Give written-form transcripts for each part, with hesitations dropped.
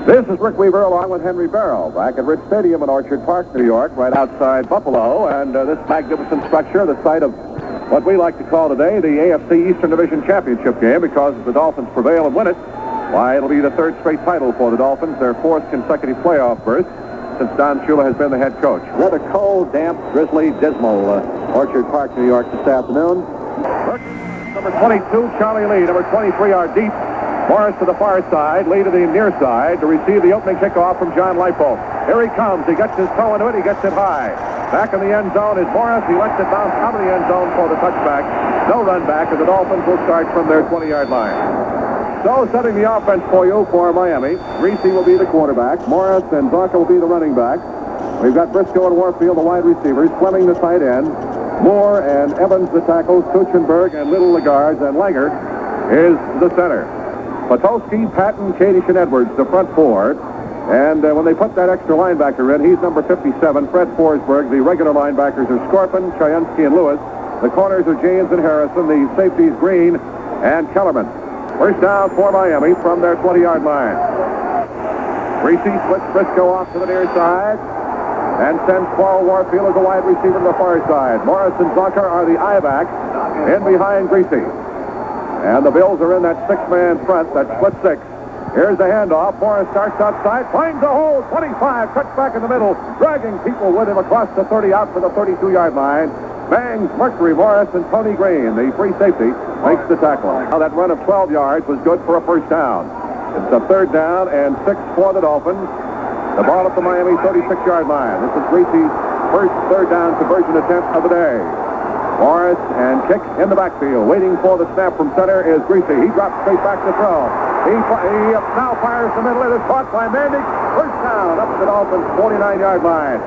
This is Rick Weaver along with Henry Barrow back at Rich Stadium in Orchard Park, New York, right outside Buffalo. And this magnificent structure, the site of what we like to call today the AFC Eastern Division Championship game, because if the Dolphins prevail and win it, why, it'll be the third straight title for the Dolphins, their fourth consecutive playoff berth since Don Shula has been the head coach. Rather cold, damp, drizzly, dismal Orchard Park, New York this afternoon. Number 22, Charlie Lee. Number 23 are deep. Morris to the far side, Lee to the near side to receive the opening kickoff from John Lipo. Here he comes. He gets his toe into it. He gets it high. Back in the end zone is Morris. He lets it bounce out of the end zone for the touchback. No run back, and the Dolphins will start from their 20-yard line. So, setting the offense for you for Miami, Greasy will be the quarterback. Morris and Zonka will be the running back. We've got Briscoe and Warfield, the wide receivers. Fleming, the tight end. Moore and Evans, the tackles. Kuchenberg and Little, the guards. And Langer is the center. Potowski, Patton, Kadish, and Edwards, the front four. And when they put that extra linebacker in, he's number 57, Fred Forsberg. The regular linebackers are Scorpion, Chayensky, and Lewis. The corners are James and Harrison. The safeties, Green and Kellerman. First down for Miami from their 20-yard line. Greasy splits Briscoe off to the near side and sends Paul Warfield as a wide receiver to the far side. Morris and Zucker are the I-backs in behind Greasy. And the Bills are in that six-man front, that split six. Here's the handoff. Morris starts outside, finds a hole, 25, cuts back in the middle, dragging people with him across the 30 out for the 32-yard line. Bangs Mercury, Morris, and Tony Green, the free safety, makes the tackle. Now that run of 12 yards was good for a first down. It's a third down and 6 for the Dolphins. The ball at the Miami 36-yard line. This is Greasy's first third down conversion attempt of the day. Morris and kick in the backfield. Waiting for the snap from center is Greasy. He drops straight back to throw. He now fires the middle. It is caught by Mandick. First down up to the Dolphins' 49-yard line.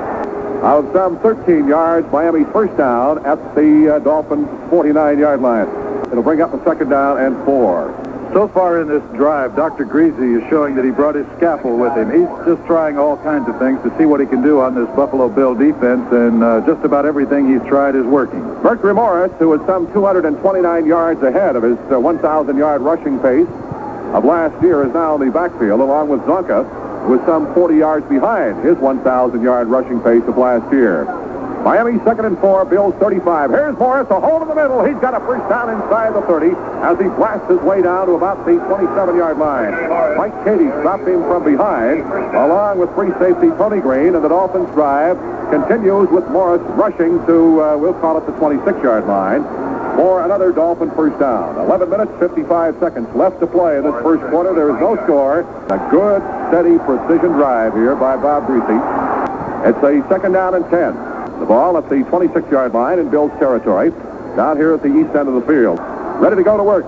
Of some 13 yards, Miami's first down at the Dolphins' 49-yard line. It'll bring up a second down and 4. So far in this drive, Dr. Greasy is showing that he brought his scalpel with him. He's just trying all kinds of things to see what he can do on this Buffalo Bill defense, and just about everything he's tried is working. Mercury Morris, who is some 229 yards ahead of his 1,000-yard rushing pace of last year, is now in the backfield, along with Zonka, who is some 40 yards behind his 1,000-yard rushing pace of last year. Miami 2nd and 4, Bills 35. Here's Morris, a hole in the middle. He's got a first down inside the 30 as he blasts his way down to about the 27-yard line. Mike Cady stopped him from behind, along with free safety Tony Green, and the Dolphins drive continues with Morris rushing to, we'll call it the 26-yard line, for another Dolphin first down. 11 minutes, 55 seconds left to play in this first quarter. There is no score. A good, steady, precision drive here by Bob Greasy. It's a second down and 10. The ball at the 26-yard line in Bill's territory, down here at the east end of the field. Ready to go to work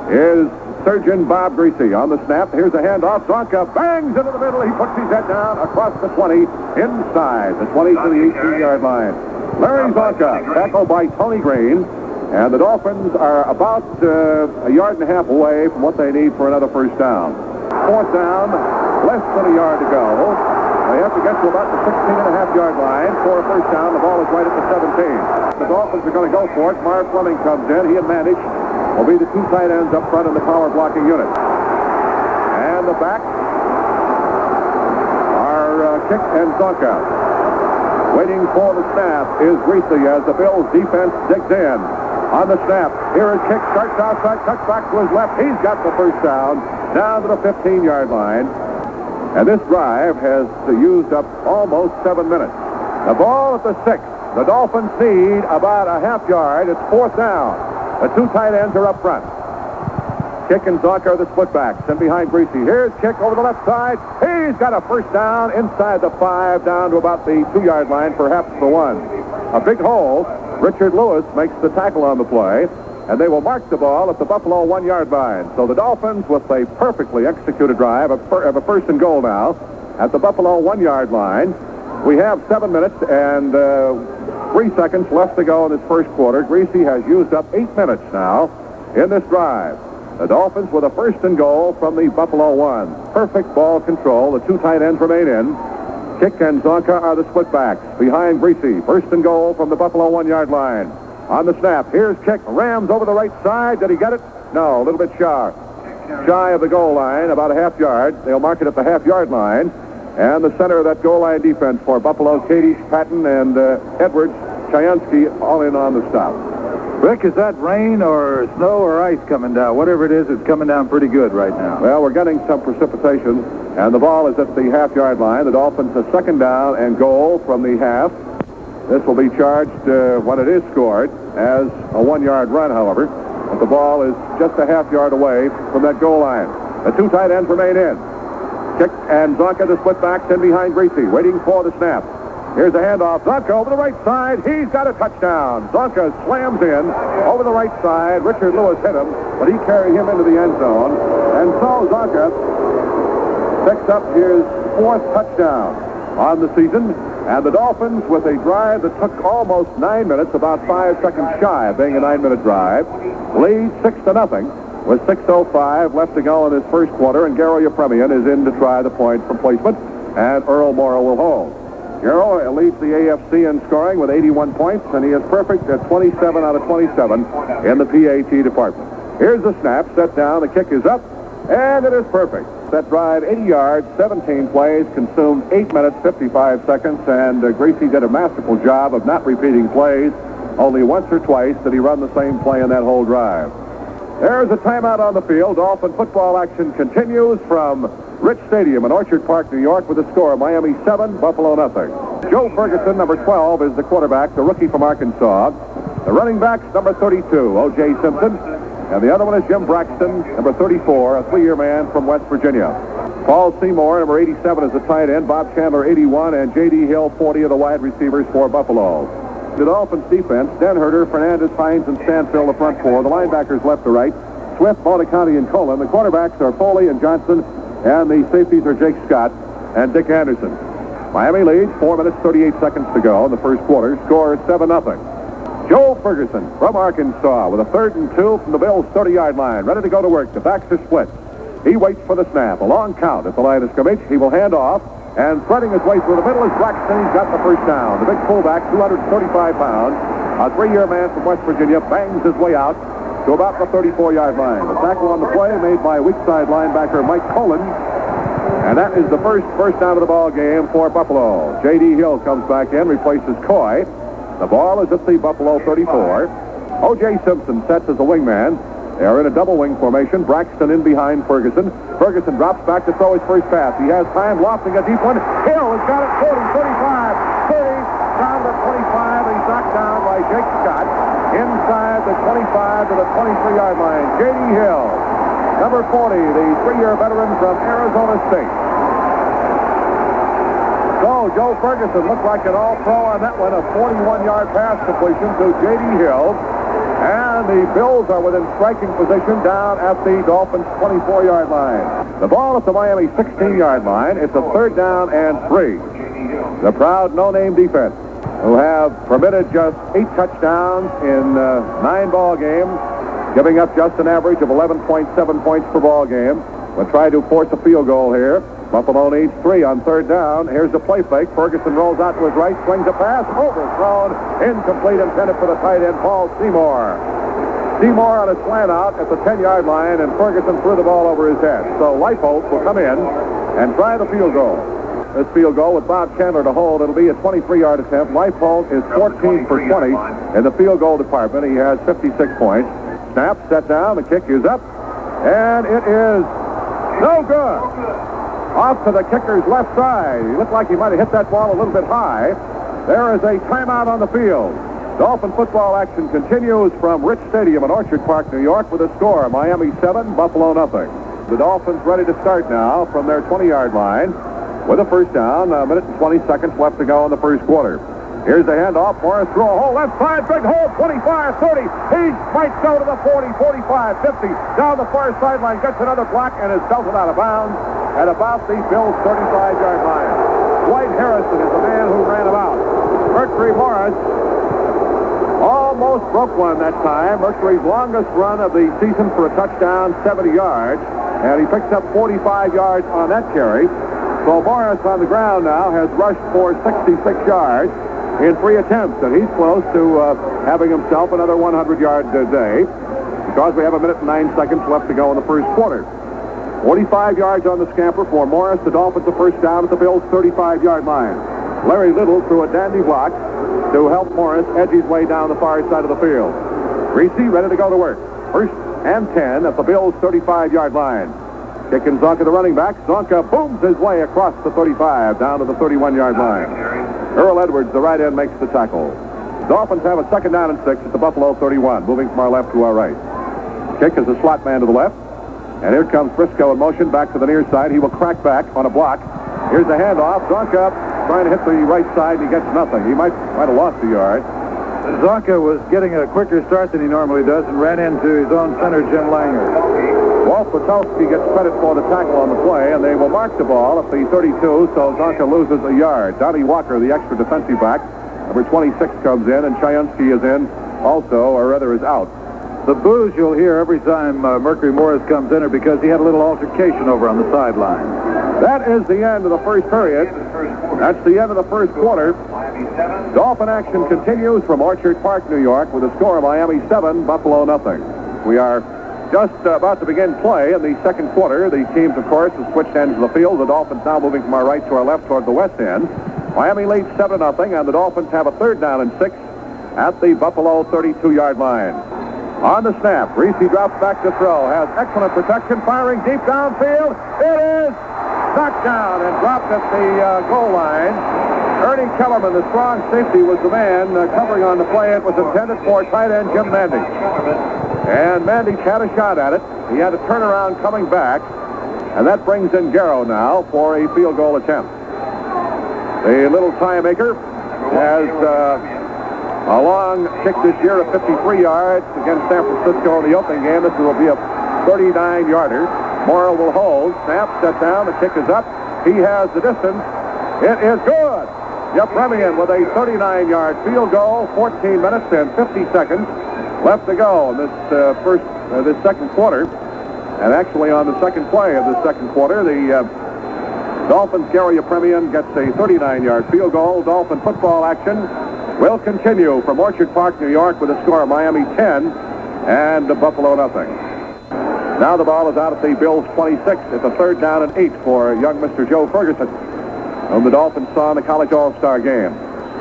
is Surgeon Bob Greasy. On the snap, here's a handoff. Zonka bangs into the middle. He puts his head down across the 20, inside the 20 to the 18-yard line. Larry Zonka, tackled by Tony Green, and the Dolphins are about a yard and a half away from what they need for another first down. Fourth down, less than a yard to go. They have to get to about the 16.5-yard line for a first down. The ball is right at the 17. The Dolphins are going to go for it. Marv Fleming comes in. He and Mandich will be the two tight ends up front in the power blocking unit. And the backs are Kick and Zonka. Waiting for the snap is Greasy as the Bills defense digs in. On the snap, here is Kick, starts outside, cuts back to his left. He's got the first down to the 15-yard line. And this drive has used up almost 7 minutes. The ball at the 6. The Dolphins need about a half yard. It's fourth down. The two tight ends are up front. Kick and Zonka are the split backs. And behind Greasy. Here's Kick over the left side. He's got a first down inside the 5, down to about the 2-yard line, perhaps the 1. A big hole. Richard Lewis makes the tackle on the play. And they will mark the ball at the Buffalo 1-yard line. So the Dolphins, with a perfectly executed drive of a first and goal now at the Buffalo 1-yard line. We have 7 minutes and 3 seconds left to go in this first quarter. Greasy has used up 8 minutes now in this drive. The Dolphins with a first and goal from the Buffalo 1. Perfect ball control. The two tight ends remain in. Kick and Zonka are the split backs. Behind Greasy, first and goal from the Buffalo 1-yard line. On the snap, here's Kick, rams over the right side. Did he get it? No, a little bit shy. shy of the goal line, about a half yard. They'll mark it at the half-yard line. And the center of that goal line defense for Buffalo, Katie Patton and Edwards, Chayansky, all in on the stop. Rick, is that rain or snow or ice coming down? Whatever it is, it's coming down pretty good right now. Well, we're getting some precipitation, and the ball is at the half-yard line. The Dolphins a second down and goal from the half. This will be charged when it is scored as a one-yard run, however. But the ball is just a half-yard away from that goal line. The two tight ends remain in. Kick and Zonka to split backs in behind Greasy, waiting for the snap. Here's a handoff. Zonka over the right side. He's got a touchdown. Zonka slams in over the right side. Richard Lewis hit him, but he carried him into the end zone. And so Zonka picks up his fourth touchdown on the season. And the Dolphins, with a drive that took almost 9 minutes, about 5 seconds shy of being a 9-minute drive, lead 6-0 with 6:05 left to go in this first quarter. And Garo Yepremian is in to try the point from placement, and Earl Morrow will hold. Garo leads the AFC in scoring with 81 points, and he is perfect at 27 out of 27 in the PAT department. Here's the snap, set down, the kick is up, and it is perfect. That drive, 80 yards, 17 plays, consumed 8 minutes, 55 seconds, and Greasy did a masterful job of not repeating plays. Only once or twice did he run the same play in that whole drive. There's a timeout on the field. Dolphin football action continues from Rich Stadium in Orchard Park, New York, with a score of Miami 7, Buffalo nothing. Joe Ferguson, number 12, is the quarterback, the rookie from Arkansas. The running backs, number 32, O.J. Simpson. And the other one is Jim Braxton, number 34, a three-year man from West Virginia. Paul Seymour, number 87, is the tight end. Bob Chandler, 81, and J.D. Hill, 40 of the wide receivers for Buffalo. The Dolphins defense, Den Herter, Fernandez, Hines, and Stanfill, the front four. The linebackers left to right. Swift, Montecante, and Colin. The quarterbacks are Foley and Johnson, and the safeties are Jake Scott and Dick Anderson. Miami leads, 4 minutes, 38 seconds to go in the first quarter. Score 7-0. Joe Ferguson from Arkansas with a 3rd and 2 from the Bills' 30-yard line. Ready to go to work. The backs are split. He waits for the snap. A long count at the line of scrimmage. He will hand off. And threading his way through the middle is Braxton. He's got the first down. The big fullback, 235 pounds, a three-year man from West Virginia, bangs his way out to about the 34-yard line. The tackle on the play made by weak side linebacker Mike Colin. And that is the first down of the ball game for Buffalo. J.D. Hill comes back in, replaces Coy. The ball is at the Buffalo 34. O.J. Simpson sets as a wingman. They are in a double wing formation. Braxton in behind Ferguson. Ferguson drops back to throw his first pass. He has time, lofting a deep one. Hill has got it, 40, 35, 30, down to 25. He's knocked down by Jake Scott. Inside the 25 to the 23-yard line. J.D. Hill, number 40, the three-year veteran from Arizona State. So Joe Ferguson looked like an all-pro on that one, a 41-yard pass completion to J.D. Hill. And the Bills are within striking position down at the Dolphins' 24-yard line. The ball at the Miami 16-yard line. It's a 3rd down and 3. The proud no-name defense, who have permitted just 8 touchdowns in 9 ball games, giving up just an average of 11.7 points per ball game, will try to force a field goal here. Buffalo needs 3 on 3rd down. Here's the play fake. Ferguson rolls out to his right, swings a pass, overthrown, incomplete, intended for the tight end, Paul Seymour. Seymour on a slant out at the 10-yard line, and Ferguson threw the ball over his head. So Leipold will come in and try the field goal. This field goal with Bob Chandler to hold. It'll be a 23-yard attempt. Leipold is 14 for 20 in the field goal department. He has 56 points. Snap, set down, the kick is up, and it is no good. Off to the kicker's left side. He looked like he might have hit that ball a little bit high. There is a timeout on the field. Dolphin football action continues from Rich Stadium in Orchard Park, New York, with a score, Miami 7, Buffalo nothing. The Dolphins ready to start now from their 20-yard line with a first down, a minute and 20 seconds left to go in the first quarter. Here's the handoff. Morris through a hole, left side, big hole, 25, 30. He might go to the 40, 45, 50. Down the far sideline, gets another block, and is belted out of bounds at about the Bills' 35-yard line. Dwight Harrison is the man who ran him out. Mercury Morris almost broke one that time. Mercury's longest run of the season for a touchdown, 70 yards. And he picks up 45 yards on that carry. So Morris on the ground now has rushed for 66 yards in 3 attempts, and he's close to having himself another 100-yard day. because we have 1 minute and 9 seconds left to go in the first quarter. 45 yards on the scamper for Morris. The Dolphins a first down at the Bills' 35-yard line. Larry Little threw a dandy block to help Morris edge his way down the far side of the field. Greasy ready to go to work. First and 10 at the Bills' 35-yard line. Kicking Zonka, the running back. Zonka booms his way across the 35 down to the 31-yard line. Earl Edwards, the right end, makes the tackle. Dolphins have a second down and 6 at the Buffalo 31, moving from our left to our right. Kick is a slot man to the left. And here comes Briscoe in motion back to the near side. He will crack back on a block. Here's the handoff. Zonka trying to hit the right side, and he gets nothing. He might have lost a yard. Zonka was getting a quicker start than he normally does and ran into his own center, Jim Langer. Walt Patowski gets credit for the tackle on the play, and they will mark the ball at the 32, so Zonka loses a yard. Donnie Walker, the extra defensive back, number 26, comes in, and Chayunsky is in also, or rather is out. The boos you'll hear every time Mercury Morris comes in are because he had a little altercation over on the sideline. That is the end of the first period. That's the end of the first quarter. Dolphin action continues from Orchard Park, New York, with a score of Miami 7, Buffalo nothing. We are just about to begin play in the second quarter. The teams, of course, have switched ends of the field. The Dolphins now moving from our right to our left toward the west end. Miami leads 7-0, and the Dolphins have a third down and 6 at the Buffalo 32-yard line. On the snap, Reese drops back to throw, has excellent protection, firing deep downfield. It is knocked down and dropped at the goal line. Ernie Kellerman, the strong safety, was the man covering on the play. It was intended for tight end Jim Mandich. And Mandich had a shot at it. He had a turnaround coming back, and that brings in Garrow now for a field goal attempt. The little tie maker has a long kick this year of 53 yards against San Francisco in the opening game. This will be a 39-yarder. Morrow will hold. Snap, set down. The kick is up. He has the distance. It is good. Yepremian with a 39-yard field goal. 14 minutes and 50 seconds left to go in this second quarter. And actually on the second play of the second quarter, the Dolphins' Gary Yepremian gets a 39-yard field goal. Dolphin football action will continue from Orchard Park, New York, with a score of Miami 10 and Buffalo nothing. Now the ball is out at the Bills' 26. It's a third down and 8 for young Mr. Joe Ferguson, whom the Dolphins saw in the College All-Star game.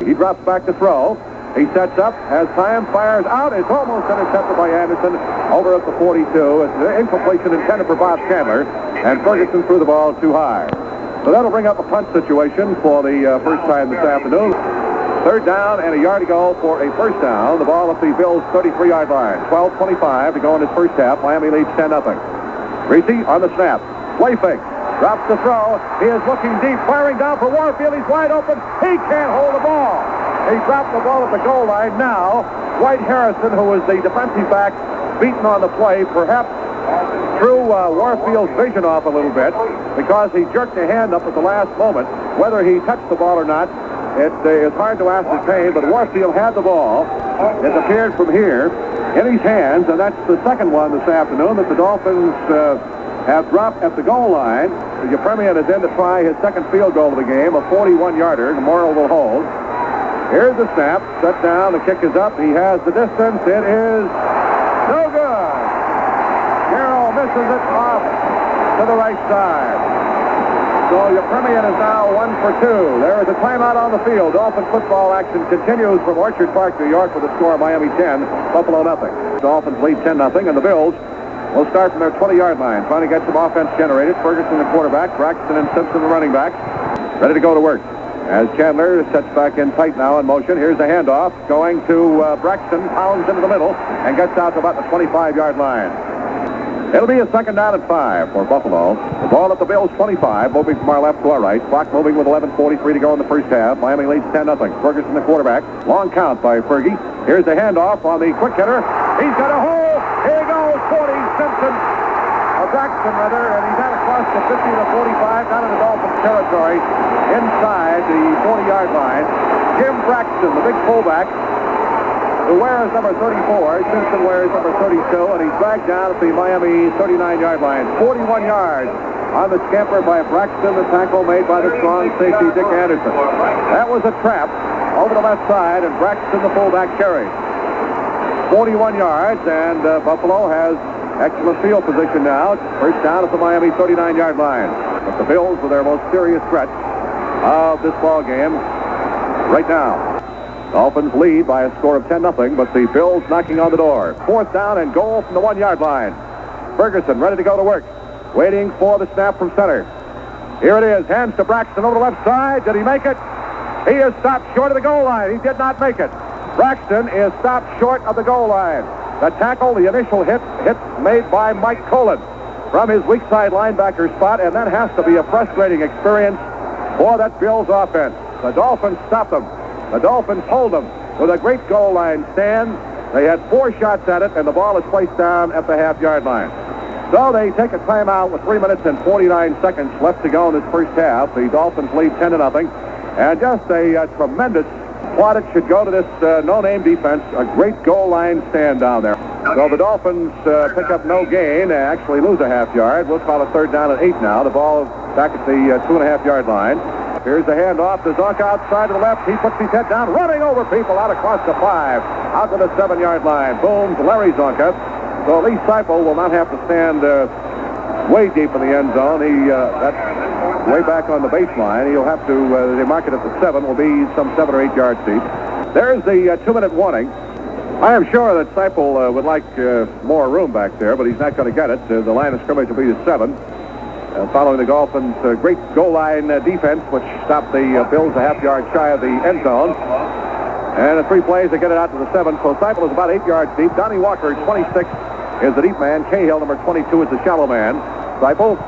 He drops back to throw. He sets up, has time, fires out. It's almost intercepted by Anderson over at the 42. It's an incompletion intended for Bob Chandler, and Ferguson threw the ball too high. So that'll bring up a punt situation for the first time this afternoon. Third down and a yard to go for a first down. The ball at the Bills' 33-yard line. 12:25 to go in this first half. Miami leads 10-0. Reese on the snap. Play fake. Drops the throw. He is looking deep. Firing down for Warfield. He's wide open. He can't hold the ball. He dropped the ball at the goal line. Now, Dwight Harrison, who was the defensive back, beaten on the play, perhaps threw Warfield's vision off a little bit because he jerked a hand up at the last moment. Whether he touched the ball or not, it is hard to ascertain, but Warfield had the ball. It appeared from here in his hands, and that's the second one this afternoon that the Dolphins have dropped at the goal line. Yepremian is in to try his second field goal of the game, a 41-yarder. Morrow will hold. Here's the snap. Set down. The kick is up. He has the distance. It is no good. Garrow misses it off to the right side. So Yepremian is now 1 for 2. There is a timeout on the field. Dolphin football action continues from Orchard Park, New York, with a score of Miami 10, Buffalo nothing. Dolphins lead 10-0, and the Bills will start from their 20-yard line, trying to get some offense generated. Ferguson, the quarterback, Braxton and Simpson, the running backs, ready to go to work. As Chandler sets back in tight now in motion, here's the handoff going to Braxton, pounds into the middle, and gets out to about the 25-yard line. It'll be a second down and 5 for Buffalo. The ball at the Bills' 25, moving from our left to our right. Clock moving with 11:43 to go in the first half. Miami leads 10-0. Ferguson, the quarterback. Long count by Fergie. Here's the handoff on the quick hitter. He's got a hole. Here he goes. 40, Simpson. Braxton, rather, and he's had across the 50 to 45, down in the Dolphins territory, inside the 40-yard line. Jim Braxton, the big fullback, who wears number 34. Simpson wears number 32, and he's dragged down at the Miami 39-yard line. 41 yards on the scamper by Braxton, the tackle made by the strong safety Dick Anderson. That was a trap over the left side, and Braxton, the fullback, carried. 41 yards, and Buffalo has excellent field position now. First down at the Miami 39-yard line. But the Bills are their most serious threat of this ball game right now. Dolphins lead by a score of 10-0, but the Bills knocking on the door. Fourth down and goal from the 1-yard line. Ferguson ready to go to work, waiting for the snap from center. Here it is, hands to Braxton over the left side. Did he make it? He is stopped short of the goal line. He did not make it. Braxton is stopped short of the goal line. The tackle, the initial hit made by Mike Colon from his weak side linebacker spot, and that has to be a frustrating experience for that Bills offense. The Dolphins stopped them. The Dolphins hold them with a great goal line stand. They had 4 shots at it, and the ball is placed down at the half-yard line. So they take a timeout with 3 minutes and 49 seconds left to go in this first half. The Dolphins lead 10-0, and just a tremendous plaudit should go to this no-name defense. A great goal line stand down there. So the Dolphins pick up no gain, actually lose a half-yard. We'll call it third down at 8 now. The ball back at the 2.5-yard line. Here's the handoff to Zonka outside to the left. He puts his head down, running over people out across the 5, out to the 7-yard line. Booms Larry Zonka. So Lee Seipel will not have to stand way deep in the end zone. That's way back on the baseline. He'll have to, they mark it at the 7, will be some 7 or 8 yards deep. There's the 2-minute warning. I am sure that Seipel would like more room back there, but he's not going to get it. The line of scrimmage will be the 7. Following the Dolphins' great goal line defense, which stopped the Bills a half-yard shy of the end zone. And in 3 plays, they get it out to the 7. So Seipel is about 8 yards deep. Donnie Walker, 26, is the deep man. Cahill, number 22, is the shallow man. Seipel,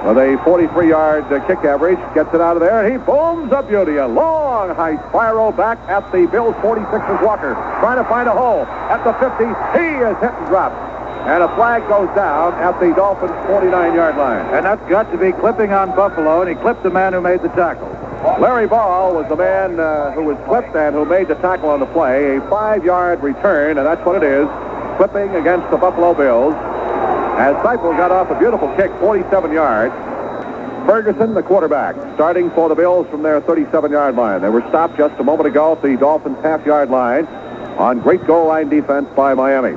with a 43-yard kick average, gets it out of there, and he booms a beauty. A long, high spiral back at the Bills' 46 is Walker, trying to find a hole. At the 50, he is hit and dropped. And a flag goes down at the Dolphins' 49-yard line. And that's got to be clipping on Buffalo, and he clipped the man who made the tackle. Larry Ball was the man who was clipped and who made the tackle on the play. A 5-yard return, and that's what it is. Clipping against the Buffalo Bills. As Seipel got off a beautiful kick, 47 yards. Ferguson, the quarterback, starting for the Bills from their 37-yard line. They were stopped just a moment ago at the Dolphins' half-yard line on great goal line defense by Miami.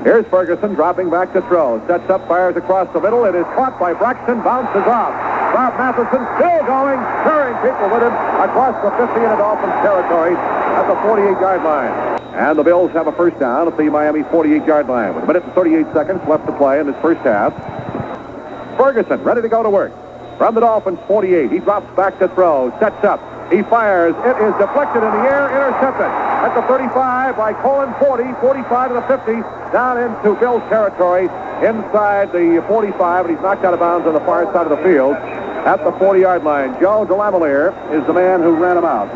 Here's Ferguson dropping back to throw. Sets up, fires across the middle. It is caught by Braxton, bounces off. Bob Matheson still going, carrying people with him across the 50 into Dolphins territory at the 48-yard line. And the Bills have a first down at the Miami 48-yard line with 1 minute and 38 seconds left to play in this first half. Ferguson ready to go to work. From the Dolphins 48, he drops back to throw, sets up. He fires. It is deflected in the air, intercepted at the 35 by Colin. 40, 45 to the 50, down into Bills territory inside the 45, and he's knocked out of bounds on the far side of the field at the 40-yard line. Joe DeLameliere is the man who ran him out.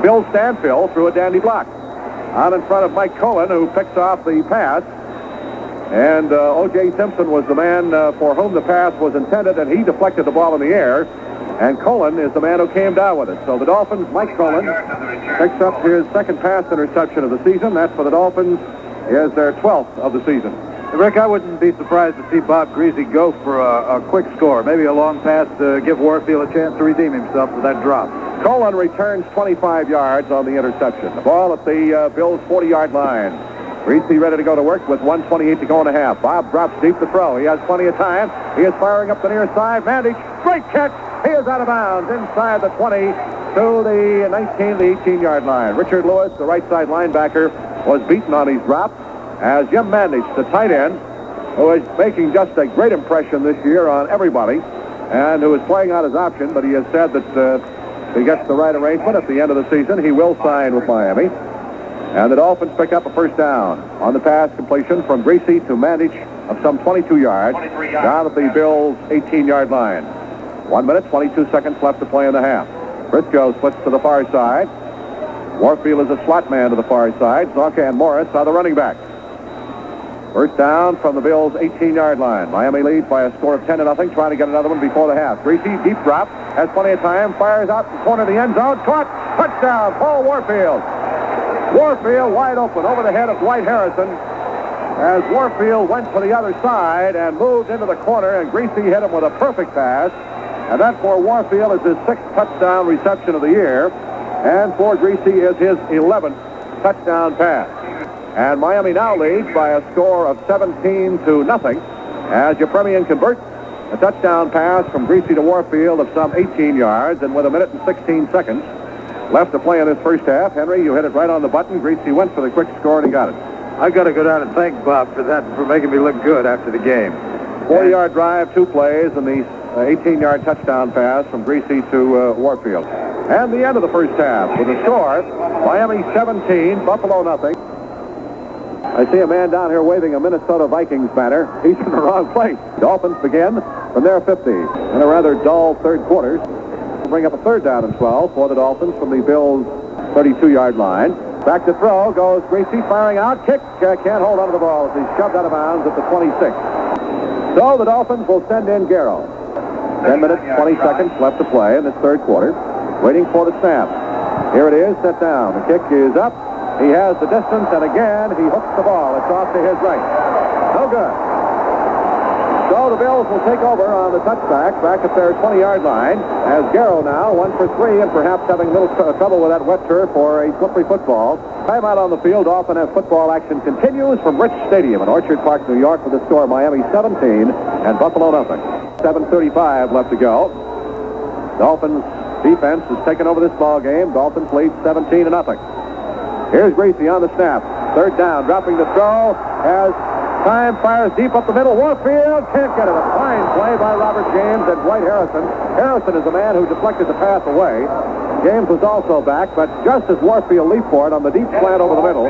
Bill Stanfield threw a dandy block out in front of Mike Colin, who picks off the pass. And O.J. Simpson was the man for whom the pass was intended, and he deflected the ball in the air. And Colin is the man who came down with it. So the Dolphins, Mike Colin, picks up his second pass interception of the season. That's for the Dolphins, is their 12th of the season. Rick, I wouldn't be surprised to see Bob Greasy go for a quick score. Maybe a long pass to give Warfield a chance to redeem himself for that drop. Colin returns 25 yards on the interception. The ball at the Bills' 40-yard line. Greasy ready to go to work with 1:28 to go in a half. Bob drops deep to throw. He has plenty of time. He is firing up the near side. Mandich, great catch. He is out of bounds inside the 20 to the 19, the 18-yard line. Richard Lewis, the right side linebacker, was beaten on his drop as Jim Mandich, the tight end, who is making just a great impression this year on everybody and who is playing out his option, but he has said that if he gets the right arrangement at the end of the season, he will sign with Miami. And the Dolphins pick up a first down on the pass completion from Greasy to Mandich of some 22 yards down at the Bills' 18-yard line. 1 minute, 22 seconds left to play in the half. Briscoe splits to the far side. Warfield is a slot man to the far side. Zonka and Morris are the running backs. First down from the Bills' 18-yard line. Miami leads by a score of 10-0, trying to get another one before the half. Greasy, deep drop, has plenty of time, fires out the corner of the end zone. Caught, touchdown, Paul Warfield. Warfield wide open over the head of Dwight Harrison as Warfield went to the other side and moved into the corner, and Greasy hit him with a perfect pass. And that for Warfield is his 6th touchdown reception of the year, and for Greasy is his 11th touchdown pass. And Miami now leads by a score of 17-0 as Yepremian converts a touchdown pass from Greasy to Warfield of some 18 yards, and with 1 minute and 16 seconds left to play in this first half. Henry, you hit it right on the button. Greasy went for the quick score, and he got it. I got to go down and thank Bob for that, for making me look good after the game. 40-yard drive, 2 plays, and the 18-yard touchdown pass from Greasy to Warfield. And the end of the first half with the score, Miami 17, Buffalo nothing. I see a man down here waving a Minnesota Vikings banner. He's in the wrong place. Dolphins begin from their 50 in a rather dull third quarter. Bring up a 3rd down and 12 for the Dolphins from the Bills' 32-yard line. Back to throw goes Greasy, firing out. Kick, can't hold onto the ball as he's shoved out of bounds at the 26. So the Dolphins will send in Garrow. 10 minutes, 20 seconds left to play in this third quarter. Waiting for the snap. Here it is, set down. The kick is up. He has the distance, and again, he hooks the ball. It's off to his right. No good. So the Bills will take over on the touchback back at their 20-yard line as Garrow now 1 for 3 and perhaps having a little trouble with that wet turf or a slippery football. Time out on the field. Dolphin as football action continues from Rich Stadium in Orchard Park, New York, with the score Miami 17 and Buffalo nothing. 7:35 left to go. Dolphins defense has taken over this ball game. Dolphins lead 17-0. Here's Greasy on the snap. 3rd down, dropping the throw as time, fires deep up the middle. Warfield can't get it. A fine play by Robert James and Dwight Harrison. Harrison is the man who deflected the pass away. James was also back, but just as Warfield leaped for it on the deep slant over the middle.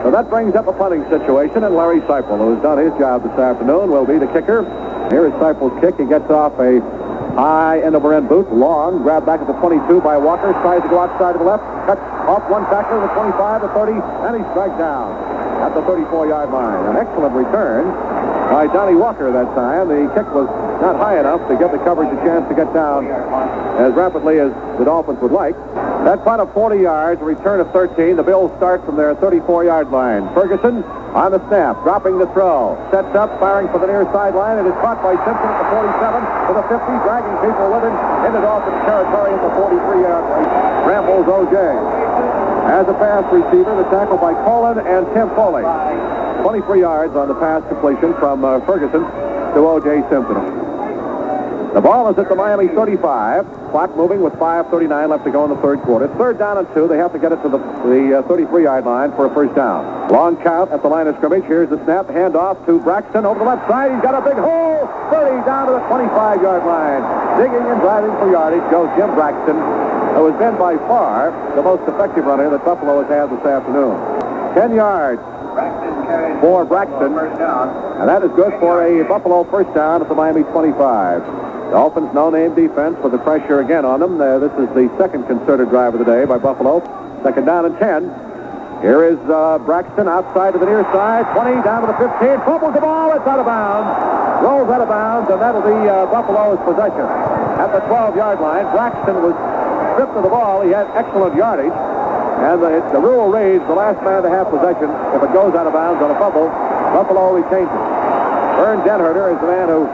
So that brings up a punting situation, and Larry Seipel, who has done his job this afternoon, will be the kicker. Here is Seipel's kick. He gets off a high end-over-end boot, long, grabbed back at the 22 by Walker, tries to go outside to the left, cuts off one tackler, the 25, the 30, and he strikes down at the 34-yard line. An excellent return by Donnie Walker that time. The kick was not high enough to give the coverage a chance to get down as rapidly as the Dolphins would like. That punt of 40 yards, a return of 13. The Bills start from their 34-yard line. Ferguson on the snap, dropping the throw. Sets up, firing for the near sideline. It is caught by Simpson at the 47 to the 50, dragging people with him into Dolphins territory at the 43-yard line. Rambles O.J. As a pass receiver, the tackle by Colin and Tim Foley. 23 yards on the pass completion from Ferguson to O.J. Simpson. The ball is at the Miami 35. Clock moving with 5:39 left to go in the third quarter. 3rd down and 2. They have to get it to the 33-yard line for a first down. Long count at the line of scrimmage. Here's the snap. Handoff to Braxton over the left side. He's got a big hole. 30 down to the 25-yard line. Digging and driving for yardage goes Jim Braxton, who has been by far the most effective runner that Buffalo has had this afternoon. 10 yards for Braxton. And that is good for a Buffalo first down at the Miami 25. Dolphins no-name defense with the pressure again on them. This is the second concerted drive of the day by Buffalo. 2nd down and 10. Here is Braxton outside to the near side. 20 down to the 15. Fumbles the ball. It's out of bounds. Rolls out of bounds, and that'll be Buffalo's possession. At the 12-yard line, Braxton was stripped of the ball. He had excellent yardage. And the rule reads the last man to have possession. If it goes out of bounds on a fumble, Buffalo retains it. Vern Denherter is the man who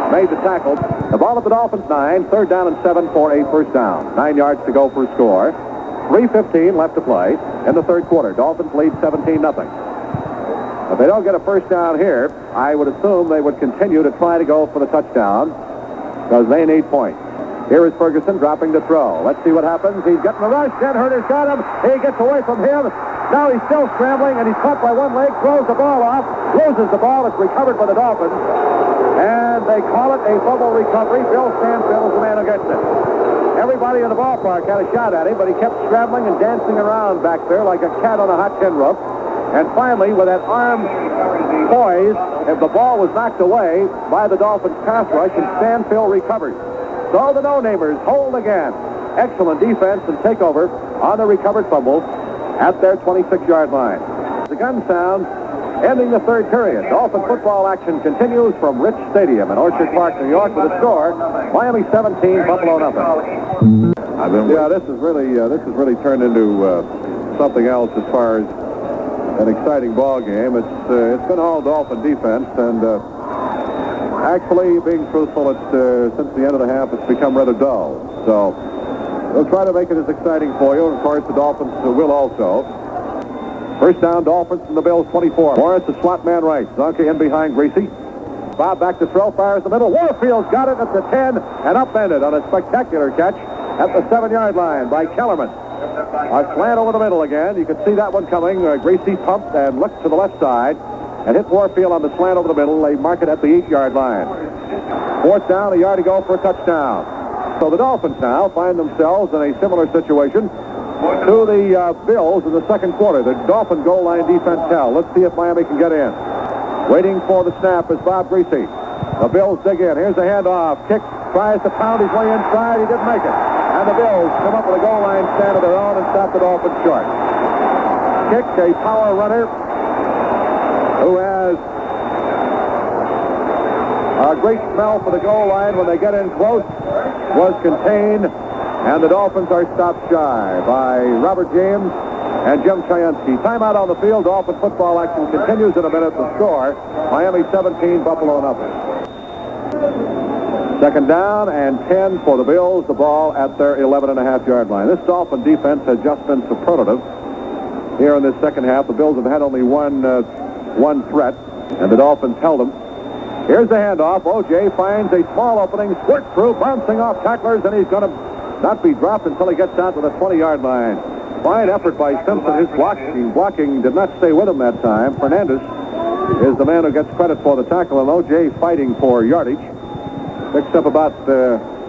made the tackle. The ball at the Dolphins 9, 3rd down and 7 for a first down. 9 yards to go for a score. 3:15 left to play in the third quarter. Dolphins lead 17-0. If they don't get a first down here, I would assume they would continue to try to go for the touchdown because they need points. Here is Ferguson dropping the throw. Let's see what happens. He's getting the rush. Denherter's got him. He gets away from him. Now he's still scrambling, and he's caught by one leg, throws the ball off, loses the ball. It's recovered by the Dolphins. And they call it a fumble recovery. Bill Stanfield is the man who gets it. Everybody in the ballpark had a shot at him, but he kept scrambling and dancing around back there like a cat on a hot tin roof. And finally, with that arm poised, if the ball was knocked away by the Dolphins pass rush, and Stanfield recovered. So the no-namers hold again. Excellent defense and takeover on the recovered fumble at their 26-yard line. The gun sound ending the third period. Dolphin football action continues from Rich Stadium in Orchard Park, New York, with a score Miami 17, Buffalo nothing. Yeah, this has really turned into something else as far as an exciting ball game. It's been all Dolphin defense, and actually, being truthful, since the end of the half, it's become rather dull. So we'll try to make it as exciting for you. Of course, the Dolphins will also. First down, Dolphins from the Bills 24. Morris, the slot man right. Zonka in behind Greasy. Bob back to throw, fires the middle. Warfield's got it at the 10 and upended on a spectacular catch at the 7-yard line by Kellerman. A slant over the middle again. You can see that one coming. Greasy pumped and looked to the left side and hit Warfield on the slant over the middle. They mark it at the 8-yard line. Fourth down, a yard to go for a touchdown. So the Dolphins now find themselves in a similar situation to the Bills in the second quarter. The Dolphin goal line defense held. Let's see if Miami can get in. Waiting for the snap is Bob Greasy. The Bills dig in. Here's the handoff. Kick, tries to pound his way inside. He didn't make it. And the Bills come up with a goal line stand of their own and stop the Dolphins short. Kick, a power runner who has a great smell for the goal line when they get in close, was contained, and the Dolphins are stopped shy by Robert James and Jim Chiansky. Timeout on the field. Dolphin football action continues in a minute. The score, Miami 17, Buffalo nothing. Second down and 10 for the Bills. The ball at their 11.5-yard line. This Dolphin defense has just been superlative here in this second half. The Bills have had only one threat, and the Dolphins held them. Here's the handoff. O.J. finds a small opening, squirts through, bouncing off tacklers, and he's going to not be dropped until he gets out to the 20-yard line. Fine effort by Simpson. His blocking did not stay with him that time. Fernandez is the man who gets credit for the tackle, and O.J. fighting for yardage. Picks up about,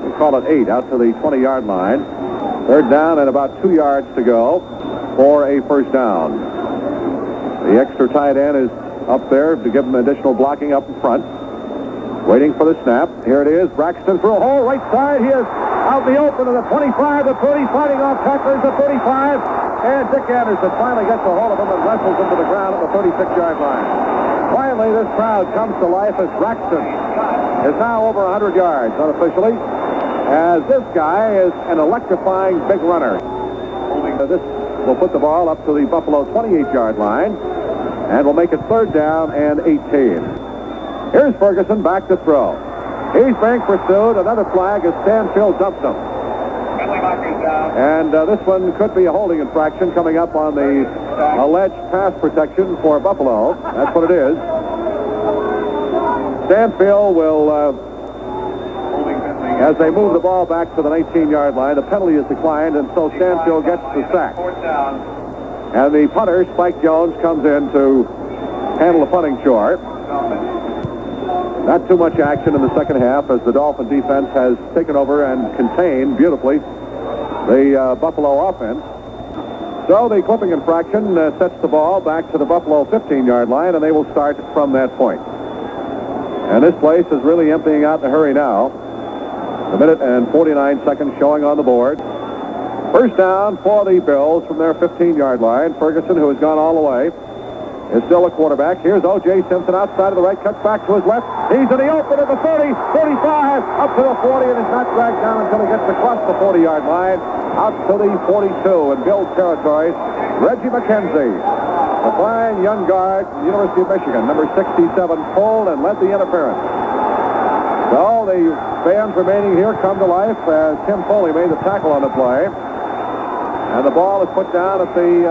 we call it 8, out to the 20-yard line. Third down and about 2 yards to go for a first down. The extra tight end is up there to give him additional blocking up in front. Waiting for the snap. Here it is. Braxton through a hole, right side. He is out in the open to the 25, the 30, fighting off tacklers, the 35. And Dick Anderson finally gets a hold of him and wrestles him to the ground at the 36-yard line. Finally, this crowd comes to life as Braxton is now over 100 yards unofficially, as this guy is an electrifying big runner. This will put the ball up to the Buffalo 28-yard line, and will make it third down and 18. Here's Ferguson back to throw. He's being pursued. Another flag as Stanfield dumps him. And this one could be a holding infraction coming up on the alleged pass protection for Buffalo. That's what it is. Stanfield will, as they move the ball back to the 19-yard line, the penalty is declined, and so Stanfield gets the sack. And the punter, Spike Jones, comes in to handle the punting chore. Not too much action in the second half as the Dolphin defense has taken over and contained beautifully the Buffalo offense. So the clipping infraction sets the ball back to the Buffalo 15-yard line, and they will start from that point. And this place is really emptying out in a hurry now. A minute and 49 seconds showing on the board. First down for the Bills from their 15-yard line. Ferguson, who has gone all the way, is still a quarterback. Here's O.J. Simpson outside of the right, cuts back to his left. He's in the open at the 30, 35, up to the 40, and is not dragged down until he gets across the 40-yard line, out to the 42 in Bills territory. Reggie McKenzie, a fine young guard from the University of Michigan, number 67, pulled and led the interference. So the fans remaining here come to life as Tim Foley made the tackle on the play. And the ball is put down at the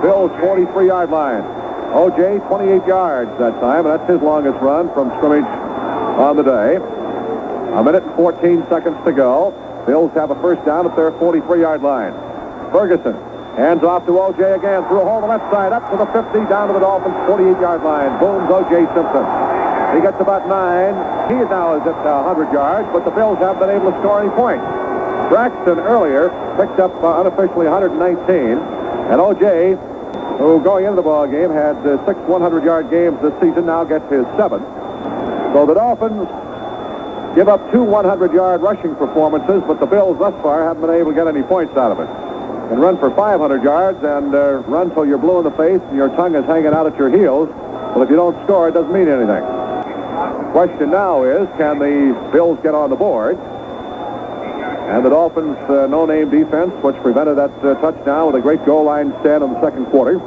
Bills' 43-yard line. O.J., 28 yards that time, and that's his longest run from scrimmage on the day. A minute and 14 seconds to go. Bills have a first down at their 43-yard line. Ferguson hands off to O.J. again, through a hole on the left side, up to the 50, down to the Dolphins' 48-yard line. Booms O.J. Simpson. He gets about 9. He now is at 100 yards, but the Bills haven't been able to score any points. Braxton earlier picked up unofficially 119, and O.J., who going into the ball game had 6 100-yard games this season, now gets his 7th. So the Dolphins give up 2 100-yard rushing performances, but the Bills thus far haven't been able to get any points out of it. And run for 500 yards and run till you're blue in the face and your tongue is hanging out at your heels. But if you don't score, it doesn't mean anything. The question now is, can the Bills get on the board? And the Dolphins' no-name defense, which prevented that touchdown with a great goal line stand in the second quarter,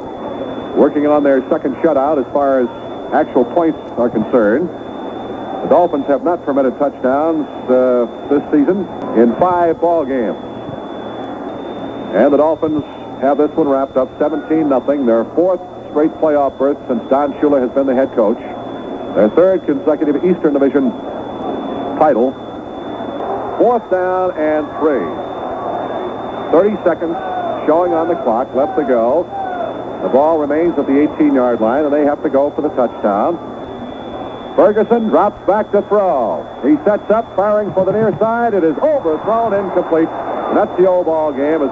working on their second shutout as far as actual points are concerned. The Dolphins have not permitted touchdowns this season in 5 ball games. And the Dolphins have this one wrapped up 17-0. Their fourth straight playoff berth since Don Shula has been the head coach. Their third consecutive Eastern Division title. Fourth down and 3. 30 seconds showing on the clock, left to go. The ball remains at the 18-yard line, and they have to go for the touchdown. Ferguson drops back to throw. He sets up, firing for the near side. It is overthrown, incomplete. And that's the old ball game as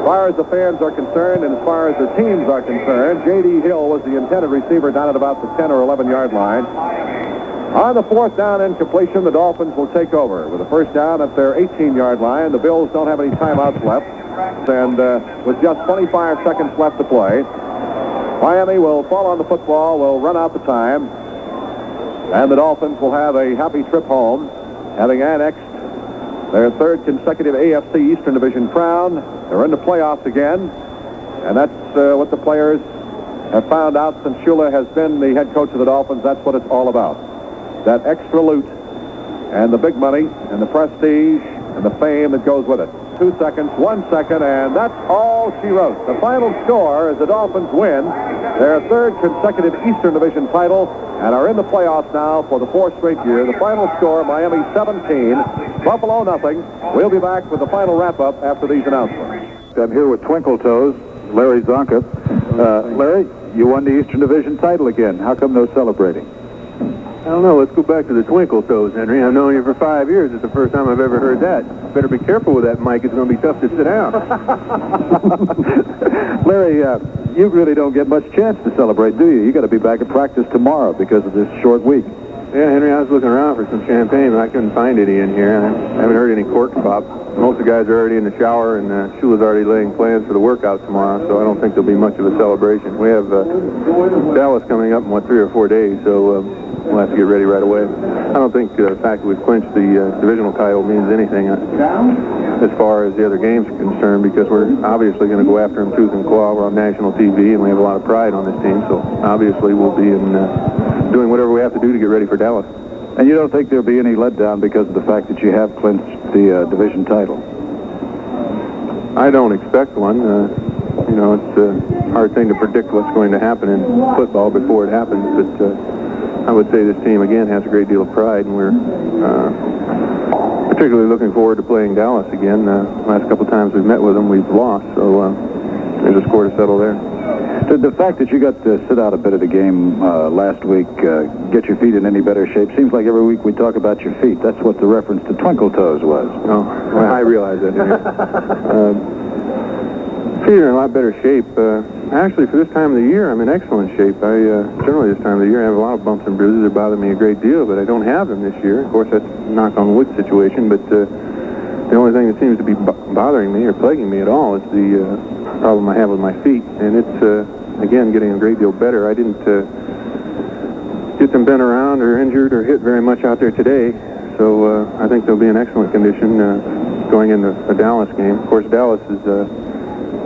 far as the fans are concerned and as far as the teams are concerned. J.D. Hill was the intended receiver down at about the 10 or 11-yard line. On the fourth down incompletion, the Dolphins will take over with a first down at their 18-yard line. The Bills don't have any timeouts left. And with just 25 seconds left to play, Miami will fall on the football, will run out the time, and the Dolphins will have a happy trip home, having annexed their third consecutive AFC Eastern Division crown. They're in the playoffs again, and that's what the players have found out since Shula has been the head coach of the Dolphins. That's what it's all about. That extra loot and the big money and the prestige and the fame that goes with it. 2 seconds, 1 second, and that's all she wrote. The final score is the Dolphins win their third consecutive Eastern Division title and are in the playoffs now for the fourth straight year. The final score, Miami 17, Buffalo nothing. We'll be back with the final wrap-up after these announcements. I'm here with Twinkle Toes, Larry Zonka. Larry, you won the Eastern Division title again. How come no celebrating? I don't know. Let's go back to the Twinkle Toes, Henry. I've known you for 5 years. It's the first time I've ever heard that. Better be careful with that mic. It's going to be tough to sit down. Larry, you really don't get much chance to celebrate, do you? You got to be back at practice tomorrow because of this short week. Yeah, Henry, I was looking around for some champagne, but I couldn't find any in here. I haven't heard any cork pop. Most of the guys are already in the shower, and Shula's already laying plans for the workout tomorrow, so I don't think there'll be much of a celebration. We have Dallas coming up in, 3 or 4 days, so we'll have to get ready right away. I don't think the fact that we've clinched the divisional title means anything as far as the other games are concerned, because we're obviously going to go after them tooth and claw. We're on national TV, and we have a lot of pride on this team, so obviously we'll be doing whatever we have to do to get ready for Dallas. And you don't think there'll be any letdown because of the fact that you have clinched the division title? I don't expect one. It's a hard thing to predict what's going to happen in football before it happens, but I would say this team, again, has a great deal of pride, and we're particularly looking forward to playing Dallas again. Last couple times we've met with them, we've lost, so there's a score to settle there. The fact that you got to sit out a bit of the game last week, get your feet in any better shape, seems like every week we talk about your feet. That's what the reference to Twinkle Toes was. Oh, well, I realize that. Feet are in a lot better shape. Actually, for this time of the year, I'm in excellent shape. Generally this time of the year, I have a lot of bumps and bruises that bother me a great deal, but I don't have them this year. Of course, that's a knock-on-wood situation, but the only thing that seems to be bothering me or plaguing me at all is the problem I have with my feet, and it's, again, getting a great deal better. I didn't get them bent around or injured or hit very much out there today, so I think they'll be in excellent condition going into a Dallas game. Of course, Dallas is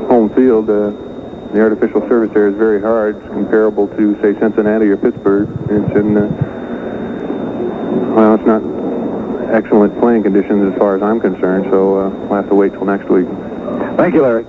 home field. The artificial surface there is very hard. It's comparable to, say, Cincinnati or Pittsburgh. It's in, it's not excellent playing conditions as far as I'm concerned, so we'll have to wait till next week. Thank you, Larry.